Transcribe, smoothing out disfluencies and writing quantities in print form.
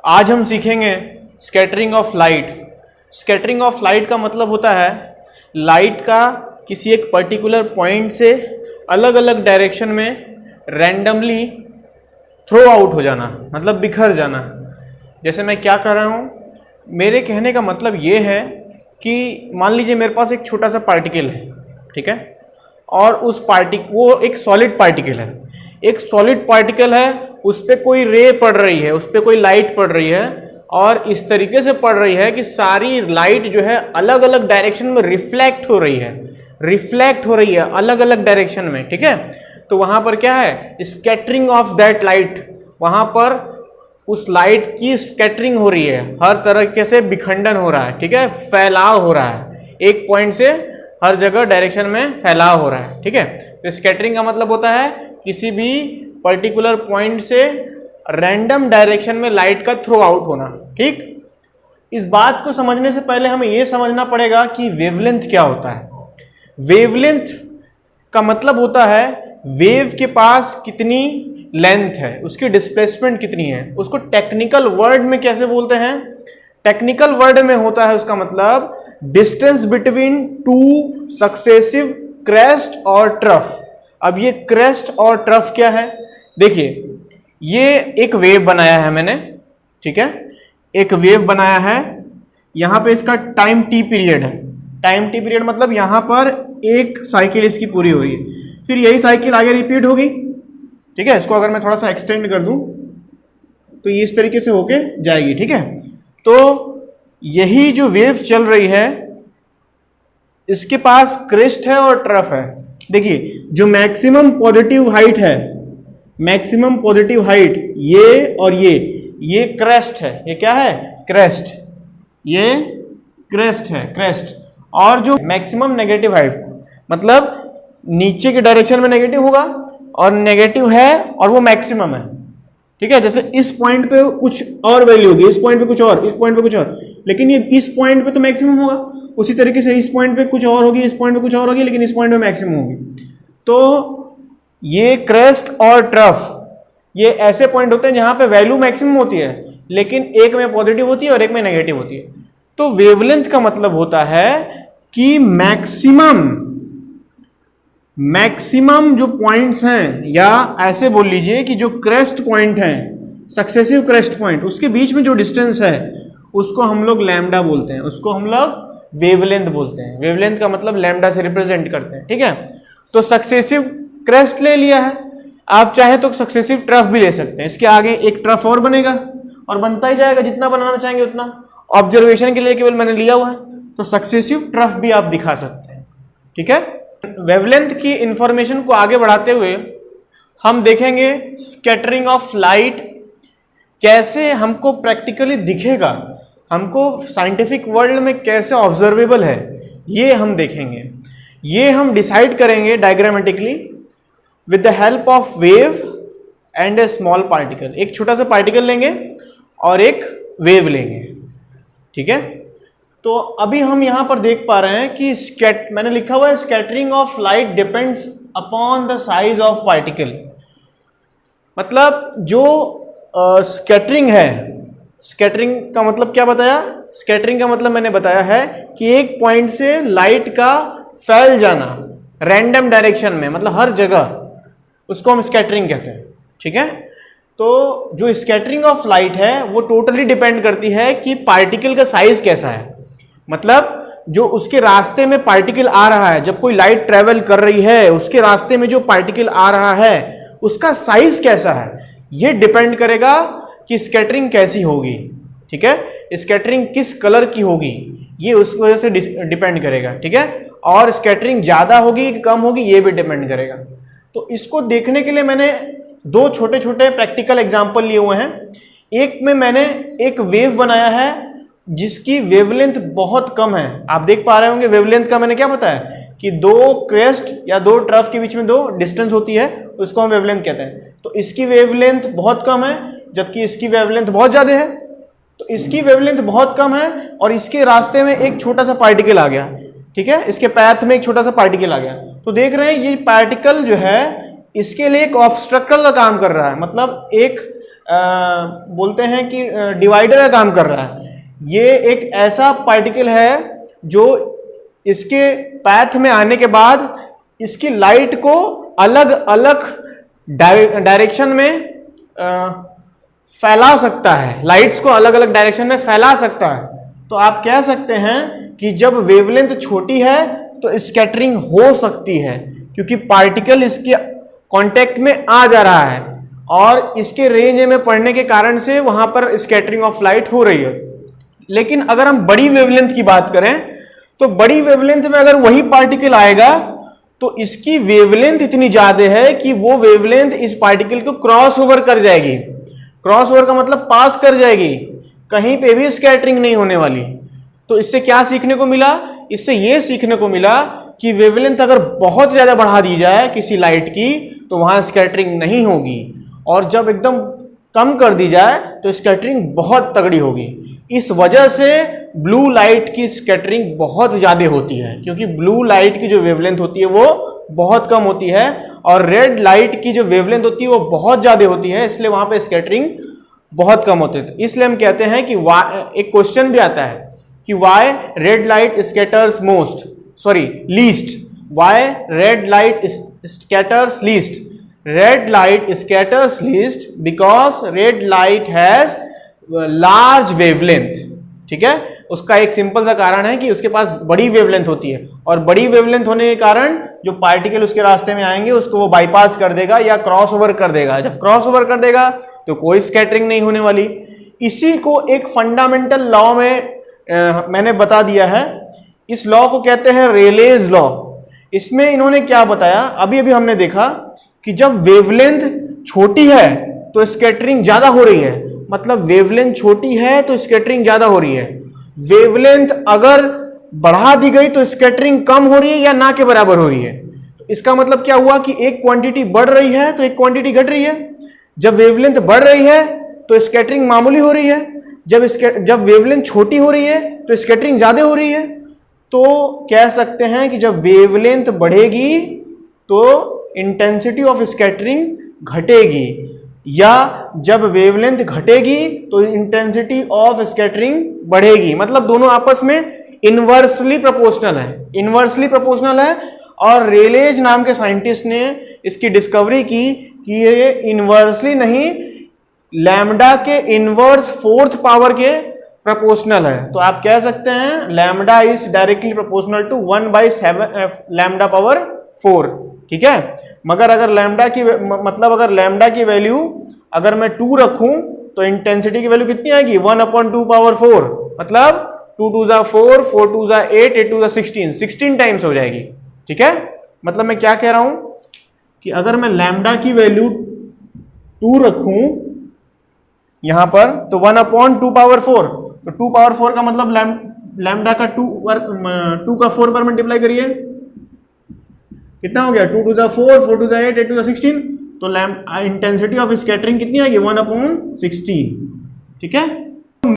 आज हम सीखेंगे scattering of light. Scattering of light का मतलब होता है लाइट का किसी एक पर्टिकुलर पॉइंट से अलग अलग डायरेक्शन में रैंडमली थ्रो आउट हो जाना, मतलब बिखर जाना। जैसे मैं क्या कर रहा हूँ, मेरे कहने का मतलब ये है कि मान लीजिए मेरे पास एक छोटा सा पार्टिकल है, ठीक है, और उस वो एक सॉलिड पार्टिकल है। एक सॉलिड पार्टिकल है, उस पर कोई रे पड़ रही है, उस पर कोई लाइट पड़ रही है, और इस तरीके से पड़ रही है कि सारी लाइट जो है अलग अलग डायरेक्शन में रिफ्लेक्ट हो रही है अलग अलग डायरेक्शन में, ठीक है। तो वहां पर क्या है, स्कैटरिंग ऑफ दैट लाइट। वहां पर उस लाइट की स्कैटरिंग हो रही है, हर तरीके से विखंडन हो रहा है, ठीक है, फैलाव हो रहा है, एक पॉइंट से हर जगह डायरेक्शन में फैलाव हो रहा है, ठीक है। तो स्कैटरिंग का मतलब होता है किसी भी पर्टिकुलर पॉइंट से रैंडम डायरेक्शन में लाइट का थ्रो आउट होना, ठीक। इस बात को समझने से पहले हमें यह समझना पड़ेगा कि वेवलेंथ क्या होता है। वेवलेंथ का मतलब होता है वेव के पास कितनी लेंथ है, उसकी डिस्प्लेसमेंट कितनी है। उसको टेक्निकल वर्ड में कैसे बोलते हैं? टेक्निकल वर्ड में होता है उसका मतलब distance between two successive crest और ट्रफ। अब ये क्रेस्ट और ट्रफ क्या है? देखिए, ये एक वेव बनाया है मैंने, ठीक है, एक वेव बनाया है। यहां पे इसका टाइम टी पीरियड है। टाइम टी पीरियड मतलब यहां पर एक साइकिल इसकी पूरी हो रही है, फिर यही साइकिल आगे रिपीट होगी, ठीक है। इसको अगर मैं थोड़ा सा एक्सटेंड कर दूं तो ये इस तरीके से होके जाएगी, ठीक है। तो यही जो वेव चल रही है, इसके पास क्रेस्ट है और ट्रफ है। देखिए, जो मैक्सिमम पॉजिटिव हाइट है, मैक्सिमम पॉजिटिव हाइट ये और ये क्रेस्ट है। ये क्या है? क्रेस्ट। ये क्रेस्ट है, क्रेस्ट। और जो मैक्सिमम नेगेटिव हाइट मतलब नीचे के डायरेक्शन में नेगेटिव होगा और नेगेटिव है और वो मैक्सिमम है, ठीक है। जैसे इस पॉइंट पे कुछ और वैल्यू होगी, इस पॉइंट पे कुछ और, इस पॉइंट पे कुछ और, लेकिन ये इस पॉइंट पे तो मैक्सिमम होगा। उसी तरीके से इस पॉइंट पे कुछ और होगी, इस पॉइंट पे कुछ और होगी, लेकिन इस पॉइंट पे मैक्सिमम होगी। तो ये क्रेस्ट और ट्रफ ये ऐसे पॉइंट होते हैं जहां पे वैल्यू मैक्सिमम होती है, लेकिन एक में पॉजिटिव होती है और एक में नेगेटिव होती है। तो वेवलेंथ का मतलब होता है कि मैक्सिमम जो पॉइंट्स हैं, या ऐसे बोल लीजिए कि जो क्रेस्ट पॉइंट हैं, सक्सेसिव क्रेस्ट पॉइंट, उसके बीच में जो डिस्टेंस है उसको हम लोग लैम्डा बोलते हैं, उसको हम लोग वेवलेंथ बोलते हैं। वेवलेंथ का मतलब लैम्डा से रिप्रेजेंट करते हैं, ठीक है। तो सक्सेसिव क्रेस्ट ले लिया है, आप चाहे तो सक्सेसिव ट्रफ भी ले सकते हैं। इसके आगे एक ट्रफ और बनेगा और बनता ही जाएगा, जितना बनाना चाहेंगे उतना। ऑब्जर्वेशन के लिए केवल मैंने लिया हुआ है, तो सक्सेसिव ट्रफ भी आप दिखा सकते हैं, ठीक है। वेवलेंथ की इंफॉर्मेशन को आगे बढ़ाते हुए हम देखेंगे स्कैटरिंग ऑफ लाइट कैसे हमको प्रैक्टिकली दिखेगा, हमको साइंटिफिक वर्ल्ड में कैसे ऑब्जर्वेबल है, ये हम देखेंगे। ये हम डिसाइड करेंगे diagrammatically with the help of wave and A small particle. एक छोटा सा पार्टिकल लेंगे और एक वेव लेंगे, ठीक है। तो अभी हम यहां पर देख पा रहे हैं कि मैंने लिखा हुआ है scattering of light depends upon the size of particle. मतलब जो स्कैटरिंग है, स्कैटरिंग का मतलब क्या बताया? स्कैटरिंग का मतलब मैंने बताया है कि एक पॉइंट से लाइट का फैल जाना रैंडम डायरेक्शन में, मतलब हर जगह, उसको हम स्कैटरिंग कहते हैं, ठीक है। तो जो स्कैटरिंग ऑफ लाइट है वो टोटली डिपेंड करती है कि पार्टिकल का साइज कैसा है। मतलब जो उसके रास्ते में पार्टिकल आ रहा है, जब कोई लाइट ट्रेवल कर रही है, उसके रास्ते में जो पार्टिकल आ रहा है उसका साइज कैसा है, ये डिपेंड करेगा कि स्कैटरिंग कैसी होगी, ठीक है। स्कैटरिंग किस कलर की होगी ये उस वजह से डिपेंड करेगा, ठीक है। और स्कैटरिंग ज्यादा होगी कि कम होगी ये भी डिपेंड करेगा। तो इसको देखने के लिए मैंने दो छोटे छोटे प्रैक्टिकल एग्जाम्पल लिए हुए हैं। एक में मैंने एक वेव बनाया है जिसकी वेवलेंथ बहुत कम है। आप देख पा रहे होंगे वेवलेंथ का मैंने क्या बताया कि दो क्रेस्ट या दो ट्रफ के बीच में दो डिस्टेंस होती है, उसको हम वेवलेंथ कहते हैं। तो इसकी वेवलेंथ बहुत कम है, जबकि इसकी वेवलेंथ बहुत ज्यादा है। तो इसकी वेवलेंथ बहुत कम है और इसके रास्ते में एक छोटा सा पार्टिकल आ गया, ठीक है, इसके पैथ में एक छोटा सा पार्टिकल आ गया। तो देख रहे हैं ये पार्टिकल जो है इसके लिए एक ऑब्स्ट्रक्टर का काम कर रहा है, मतलब एक बोलते हैं कि डिवाइडर का काम कर रहा है। ये एक ऐसा पार्टिकल है जो इसके पैथ में आने के बाद इसकी लाइट को अलग अलग डायरेक्शन में फैला सकता है, लाइट्स को अलग अलग डायरेक्शन में फैला सकता है। तो आप कह सकते हैं कि जब वेवलेंथ छोटी है तो स्कैटरिंग हो सकती है, क्योंकि पार्टिकल इसके कांटेक्ट में आ जा रहा है और इसके रेंज में पड़ने के कारण से वहां पर स्कैटरिंग ऑफ लाइट हो रही है। लेकिन अगर हम बड़ी वेवलेंथ की बात करें तो बड़ी वेवलेंथ में अगर वही पार्टिकल आएगा तो इसकी वेवलेंथ इतनी ज्यादा है कि वो वेवलेंथ इस पार्टिकल को क्रॉस ओवर कर जाएगी। क्रॉस ओवर का मतलब पास कर जाएगी, कहीं पे भी स्कैटरिंग नहीं होने वाली। तो इससे क्या सीखने को मिला? इससे ये सीखने को मिला कि वेवलेंथ अगर बहुत ज्यादा बढ़ा दी जाए किसी लाइट की तो वहां स्कैटरिंग नहीं होगी, और जब एकदम कम कर दी जाए तो स्कैटरिंग बहुत तगड़ी होगी। इस वजह से ब्लू लाइट की स्कैटरिंग बहुत ज्यादा होती है, क्योंकि ब्लू लाइट की जो वेवलेंथ होती है वो बहुत कम होती है और रेड लाइट की जो वेवलेंथ होती है वो बहुत ज्यादा होती है, इसलिए वहां पे स्कैटरिंग बहुत कम होती है। इसलिए हम कहते हैं कि एक क्वेश्चन भी आता है कि why red light scatters least, why red light scatters least. Red light scatters least because red light has large wavelength. ठीक है, उसका एक सिंपल सा कारण है कि उसके पास बड़ी वेवलेंथ होती है, और बड़ी वेवलेंथ होने के कारण जो पार्टिकल उसके रास्ते में आएंगे उसको वो बाईपास कर देगा या क्रॉस ओवर कर देगा। जब क्रॉस ओवर कर देगा तो कोई स्कैटरिंग नहीं होने वाली। इसी को एक फंडामेंटल लॉ में मैंने बता दिया है। इस लॉ को कहते हैं रेलेज लॉ। इसमें इन्होंने क्या बताया, अभी अभी हमने देखा कि जब वेवलेंथ छोटी है तो स्कैटरिंग ज्यादा हो रही है, मतलब वेवलेंथ छोटी है तो स्कैटरिंग ज्यादा हो रही है। वेवलेंथ अगर बढ़ा दी गई तो स्कैटरिंग कम हो रही है या ना के बराबर हो रही है। तो इसका मतलब क्या हुआ कि एक क्वांटिटी बढ़ रही है तो एक क्वांटिटी घट रही है। जब वेवलेंथ बढ़ रही है तो स्कैटरिंग मामूली हो रही है, जब वेवलेंथ छोटी हो रही है तो स्कैटरिंग ज्यादा हो रही है। तो कह सकते हैं कि जब वेवलेंथ बढ़ेगी तो इंटेंसिटी ऑफ स्कैटरिंग घटेगी, या जब वेवलेंथ घटेगी तो इंटेंसिटी ऑफ स्कैटरिंग बढ़ेगी। मतलब दोनों आपस में इनवर्सली प्रोपोर्शनल है, इनवर्सली प्रोपोर्शनल है। और रेलेज नाम के साइंटिस्ट ने इसकी डिस्कवरी की कि ये इनवर्सली नहीं, लैम्डा के इनवर्स फोर्थ पावर के प्रोपोर्शनल है। तो आप कह सकते हैं lambda is directly proportional to 1/7 lambda power 4। ठीक है, मगर अगर लैम्डा की अगर लैम्डा की वैल्यू अगर मैं 2 रखूं तो इंटेंसिटी की वैल्यू कितनी आएगी? 1/2 पावर 4, मतलब 2 2 जा 4, 4 2 जा 8, 8 2 जा 16 टाइम्स हो जाएगी। ठीक है, मतलब मैं क्या कह रहा हूं कि अगर मैं लैम्डा की वैल्यू 2 रखूं यहां पर तो 1/2 पावर 4, तो 2 पावर 4 का मतलब लैम्डा का 2 का 4 पर मल्टीप्लाई करिए, कितना हो गया? 2 2 जा 4, 4 2 जा 8, 8 2 जा 16। तो इंटेंसिटी ऑफ स्कैटरिंग कितनी आएगी? 1/16। ठीक है,